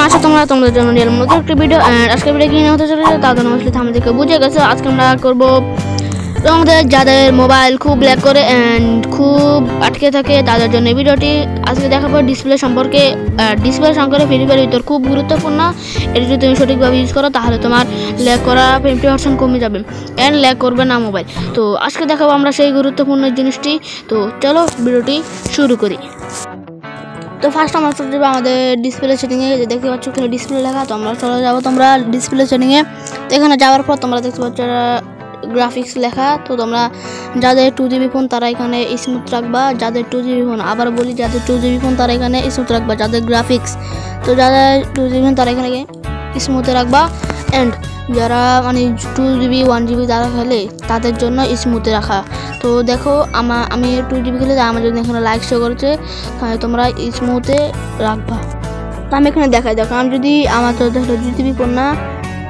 আছো তোমাদের জন্য নিয়ে নতুন একটা ভিডিও। আজকের ভিডিও কি নিয়ে হতে চলেছে তা তো নমস্কার, আমাদেরকে বুঝে গেছো। আজকে আমরা করবো তোমাদের যাদের মোবাইল খুব ল্যাগ করে অ্যান্ড খুব আটকে থাকে তাদের জন্য ভিডিওটি। আজকে দেখাবো ডিসপ্লে সম্পর্কে। ডিসপ্লে সম্পর্কে ফ্রি ফায়ারের ভিতর খুব গুরুত্বপূর্ণ। এটা যদি তুমি সঠিকভাবে ইউজ করো তাহলে তোমার ল্যাগ করা 50% কমে যাবে অ্যান্ড ল্যাগ করবে না মোবাইল। তো আজকে দেখাবো আমরা সেই গুরুত্বপূর্ণ জিনিসটি। তো চলো ভিডিওটি শুরু করি। তো ফার্স্ট আমরা চলে যাবো আমাদের ডিসপ্লে সেটিংয়ে। দেখতে পাচ্ছ এখানে ডিসপ্লে লেখা, তো আমরা চলে যাবো তোমরা ডিসপ্লে সেটিংয়ে। তো এখানে যাওয়ার পর তোমরা দেখতে পাচ্ছ গ্রাফিক্স লেখা। তো তোমরা যাদের 2GB ফোন তারা এখানে স্মুথ রাখবা, যাদের 2GB ফোন, আবার বলি যাদের 2GB ফোন তারা এখানে স্মুথ রাখবা। যাদের গ্রাফিক্স, তো যাদের 2GB ফোন তারা এখানে স্মুথে রাখবা। অ্যান্ড যারা মানে 2GB 1GB তারা খেলে তাদের জন্য স্মুথে রাখা। তো দেখো আমি 2GB খেলে আমার জন্য এখানে লাইক শো করেছে, তাহলে তোমরা স্মুথে রাখবা। তো আমি এখানে দেখাই, দেখো আমি যদি আমার তো দেখো 2GB ফোন না,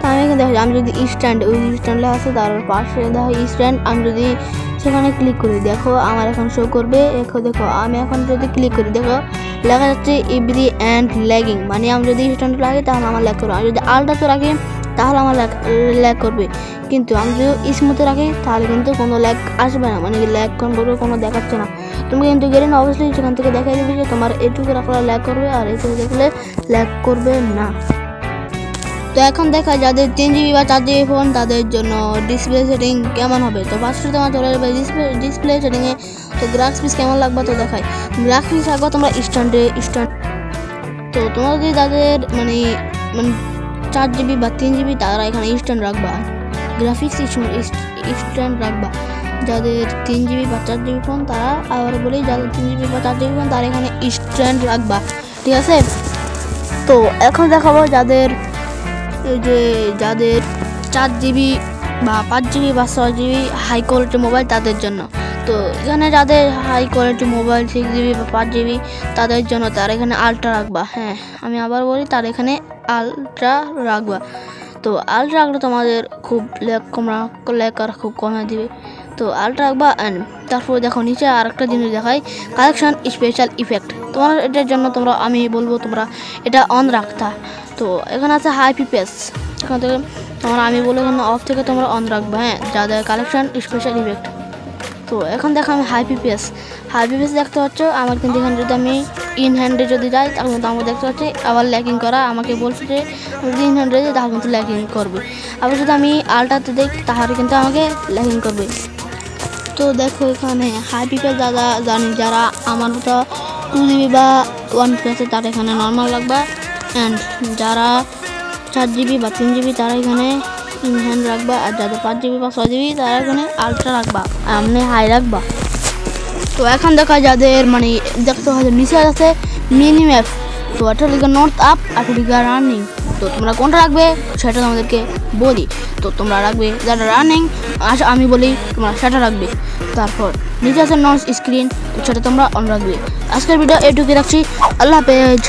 তো আমি এখানে দেখো আমি যদি স্ট্যান্ড ওই স্ট্যান্ডে আছে তার পাশে দেখো স্ট্যান্ড, আমি যদি সেখানে ক্লিক করি দেখো আমার এখন শো করবে। দেখো আমি এখন যদি ক্লিক করি দেখো লেখা যাচ্ছে এভরি অ্যান্ড ল্যাগিং, মানে আমি যদি স্ট্যান্ড লাগে তাহলে আমার ল্যাগ করবে, আমি যদি আলট্রাতে রাখি তাহলে আমার ল্যাগ করবে। কিন্তু আমি যদি স্মুথে রাখি তাহলে কিন্তু কোনো ল্যাগ আসবে না, মানে ল্যাগ করবে কোনো দেখাচ্ছে না। তুমি কিন্তু গেলে না অবশ্যই সেখান থেকে দেখাই দেবে যে তোমার এটুকু রাখলে ল্যাগ করবে আর এটুকু দেখলে ল্যাগ করবে না। তো এখন দেখা যাদের 3GB বা 4GB ফোন তাদের জন্য ডিসপ্লে সেটিং কেমন হবে। তো ফার্স্টে তোমার চলে যাবে ডিসপ্লে সেটিংয়ে। তো গ্রাফিক্স কেমন লাগবে তো দেখাই। গ্রাফিক্স রাখবা তোমরা স্ট্যান্ড। তো তোমরা যদি যাদের মানে 4GB বা 3GB তারা এখানে স্ট্যান্ড রাখবা, গ্রাফিক্স স্ট্যান্ড রাখবা। যাদের 3GB বা 4GB ফোন তারা, আবার বলি যাদের 3GB বা 4GB ফোন তারা এখানে স্ট্যান্ড রাখবা, ঠিক আছে। তো এখন দেখাবো যাদের এই যে যাদের 4GB বা 5GB বা 6GB হাই কোয়ালিটি মোবাইল তাদের জন্য। তো এখানে যাদের হাই কোয়ালিটি মোবাইল 6GB বা 5GB তাদের জন্য তারা এখানে আলট্রা রাখবা। হ্যাঁ, আমি আবার বলি তার এখানে আলট্রা রাখবা। তো আলট্রা রাখলে তোমাদের খুব ল্যাগ করা খুব কমে দিবে। তো আলট্রা রাখবা। অ্যান্ড তারপর দেখো নিচে আর একটা জিনিস দেখাই, কালেকশন স্পেশাল ইফেক্ট। তোমার এটার জন্য আমি বলবো তোমরা এটা অন রাখতা। তো এখানে আছে হাই পিপিএস, এখান থেকে আমি বলে এখানে অফ থেকে তোমরা অন রাখবে। হ্যাঁ, যাদের কালেকশন স্পেশাল ইফেক্ট। তো এখন দেখো আমি হাই পিপিএস দেখতে পাচ্ছ আমার, কিন্তু এখানে যদি আমি ইন হ্যান্ডে যদি যাই তাহলে কিন্তু আমার দেখতে পাচ্ছি আবার ল্যাকিং করা। আমাকে বলছে যে আমি যদি ইন হ্যান্ডে যাই তাহলে কিন্তু ল্যাকিং করবে, আবার যদি আমি আলট্রাতে দেখি তাহলে কিন্তু আমাকে ল্যাকিং করবে। তো দেখো এখানে হাই পিপিএস যারা আমার মতো 2GB বা 1GB আছে তারা এখানে নর্মাল রাখবা। অ্যান্ড যারা 4GB বা 3GB তারা এখানে ইন হ্যান্ড রাখবা, আর যাদের 5GB বা 6GB তারা এখানে আলট্রা রাখবা, আপনি হাই রাখবা। তো এখন দেখা যাদের মানে দেখতে হয় নিচে আছে মিনি ম্যাপ। তো এটা লিখে নর্থ আপ আর লিখে রানিং। তো তোমরা কোনটা রাখবে সেটা তোমাদেরকে বলি। তো তোমরা রাখবে যারা রানিং, আমি বলি তোমরা সেটা রাখবে। তারপর নিচে আছে নন স্ক্রিন, তো সেটা তোমরা অন রাখবে। আজকের ভিডিও এইটুকুই রাখছি, আল্লাহ হাফেজ।